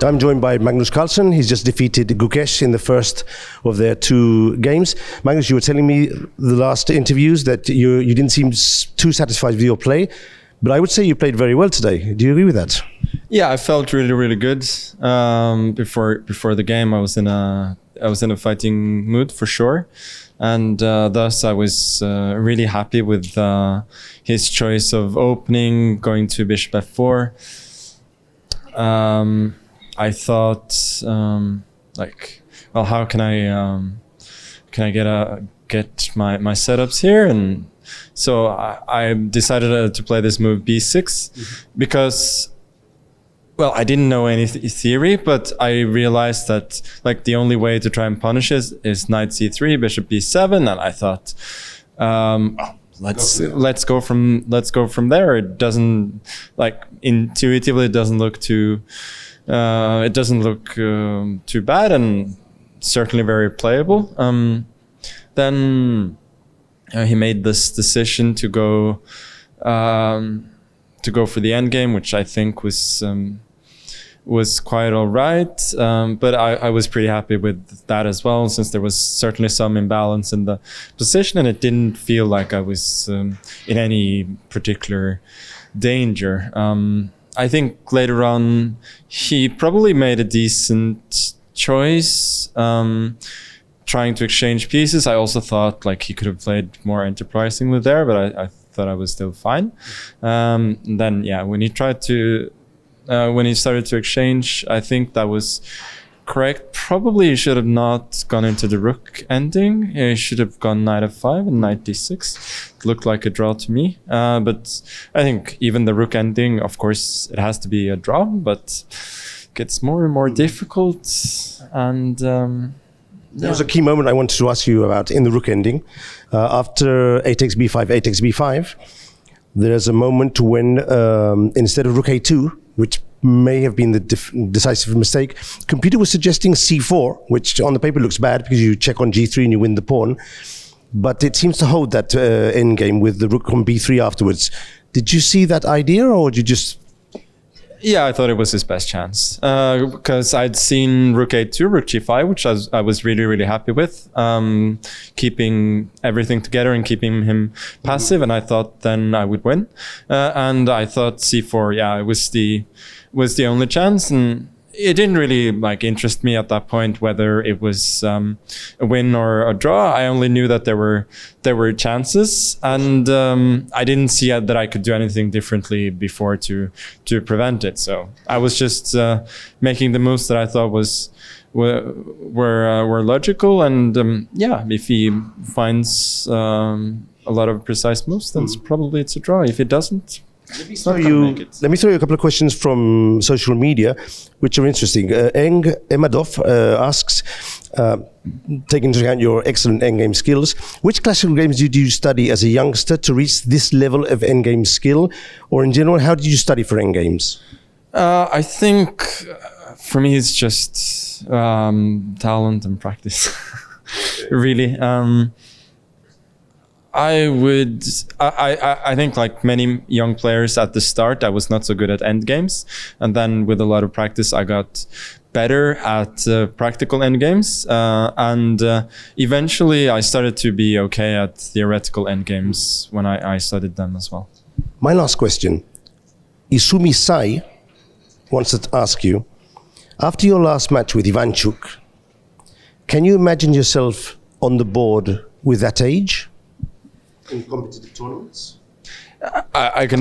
I'm joined by Magnus Carlsen. He's just defeated Gukesh in the first of their two games. Magnus, you were telling me the last interviews that you didn't seem too satisfied with your play, but I would say you played very well today. Do you agree with that? Yeah, I felt really good before the game. I was in a fighting mood for sure, and thus I was really happy with his choice of opening, going to bishop f4. I thought, well, how can I get my setups here? And so I decided to play this move b6 because, well, I didn't know any theory, but I realized that like the only way to try and punish it is knight c3, bishop b7, and I thought, let's go from there. It doesn't, like, intuitively it doesn't look too too bad, and certainly very playable. Then he made this decision to go for the endgame, which I think was quite all right. But I was pretty happy with that as well, since there was certainly some imbalance in the position, and it didn't feel like I was in any particular danger. I think later on he probably made a decent choice, trying to exchange pieces. I also thought like he could have played more enterprisingly there, but I thought I was still fine. Then yeah, when he started to exchange, I think that was correct. Probably he should have not gone into the rook ending. He should have gone knight f5 and knight d6. It looked like a draw to me. But I think even the rook ending, of course, it has to be a draw, but it gets more and more difficult. And there was a key moment I wanted to ask you about in the rook ending. After 8x b5, 8x b5, there's a moment when instead of rook a2, which may have been the decisive mistake, computer was suggesting c4, which on the paper looks bad because you check on g3 and you win the pawn, but it seems to hold that endgame with the rook on b3 afterwards. Did you see that idea, or did you just... Yeah, I thought it was his best chance because I'd seen rook a2, rook g5, which I was really happy with, keeping everything together and keeping him passive, and I thought then I would win. And I thought c4, yeah, it was the only chance, and it didn't really like interest me at that point whether it was a win or a draw. I only knew that there were chances, and I didn't see that I could do anything differently before to prevent it. So I was just making the moves that I thought were logical, and yeah, if he finds a lot of precise moves, then probably it's a draw. If it doesn't, let me throw you a couple of questions from social media, which are interesting. Eng Emadov asks, taking into account your excellent endgame skills, which classical games did you study as a youngster to reach this level of endgame skill? Or in general, how did you study for endgames? I think for me it's just talent and practice, really. I think like many young players at the start, I was not so good at endgames, and then with a lot of practice I got better at practical endgames, and eventually I started to be okay at theoretical endgames when I studied them as well. My last question, Isumi Sai wants to ask you, after your last match with Ivanchuk, can you imagine yourself on the board with that age? In competitive tournaments? I can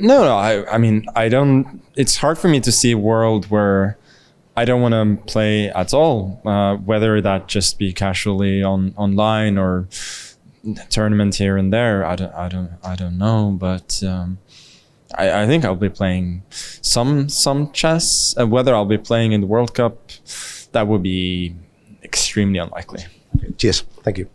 no, I mean, I don't, it's hard for me to see a world where I don't want to play at all, whether that just be casually online or tournament here and there. I don't know, but I think I'll be playing some chess. Whether I'll be playing in the World Cup, that would be extremely unlikely. Okay. Cheers. Thank you.